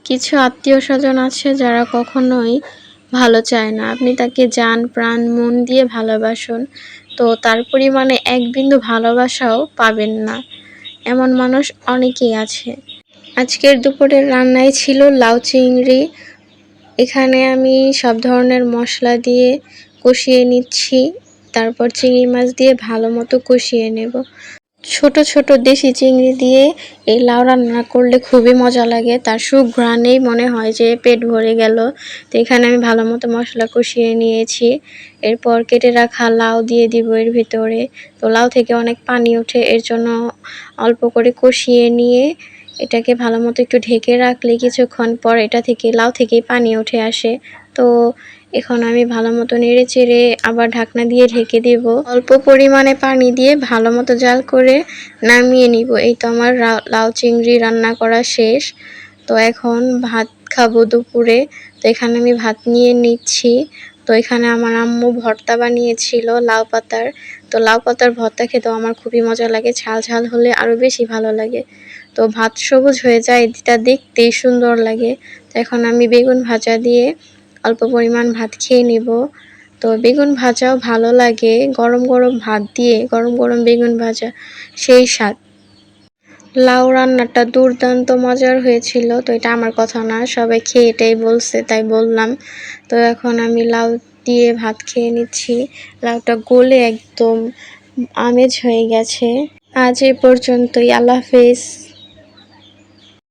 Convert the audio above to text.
কিছু আত্মীয়স্বজন আছে যারা কখনোই ভালো চায় না। আপনি তাকে জান প্রাণ মন দিয়ে ভালোবাসুন, তো তার পরিমাণে এক বিন্দু ভালোবাসাও পাবেন না। এমন মানুষ অনেকেই আছে। আজকের দুপুরের রান্নায় ছিল লাউ চিংড়ি। এখানে আমি সব ধরনের মশলা দিয়ে কষিয়ে নিচ্ছি, তারপর চিংড়ি মাছ দিয়ে ভালো মতো কষিয়ে নেব। ছোট ছোট দেশি চিংড়ি দিয়ে এই লাউ রান্না করলে খুবই মজা লাগে, তার সুঘ্রাণেই মনে হয় যে পেট ভরে গেল। তো এখানে আমি ভালো মতো মশলা কষিয়ে নিয়েছি। এরপর কেটে রাখা লাউ দিয়ে দিব এর ভিতরে। তো লাউ থেকে অনেক পানি ওঠে, এর জন্য অল্প করে কষিয়ে নিয়ে এটাকে ভালো মতো একটু ঢেকে রাখলে কিছুক্ষণ পর এটা থেকে লাউ থেকেই পানি উঠে আসে। তো এখন আমি ভালো মতো নেড়ে চেড়ে আবার ঢাকনা দিয়ে ঢেকে দেব। অল্প পরিমাণে পানি দিয়ে ভালো মতো জাল করে নামিয়ে নিব। এই তো আমার লাউ চিংড়ি রান্না করা শেষ। তো এখন ভাত খাবো দুপুরে। তো এখানে আমি ভাত নিয়ে নিচ্ছি। তো এখানে আমার আম্মু ভর্তা বানিয়েছিল লাউ পাতার। তো লাউ পাতার ভর্তা খেতেও আমার খুবই মজা লাগে, ঝাল ঝাল হলে আরও বেশি ভালো লাগে। তো ভাত সবুজ হয়ে যায়, এটা দেখতেই সুন্দর লাগে। তো এখন আমি বেগুন ভাজা দিয়ে অল্প পরিমাণ ভাত খেয়ে নেব। তো বেগুন ভাজাও ভালো লাগে, গরম গরম ভাত দিয়ে গরম গরম বেগুন ভাজা সেই স্বাদ। লাউ রান্নাটা দুর্দান্ত মজার হয়েছিল। তো এটা আমার কথা না, সবাই খেয়ে এটাই বলছে তাই বললাম। তো এখন আমি লাউ দিয়ে ভাত খেয়ে নিচ্ছি। লাউটা গলে একদম আমেজ হয়ে গেছে। আজ এ পর্যন্তই, আল্লাহ হাফেজ।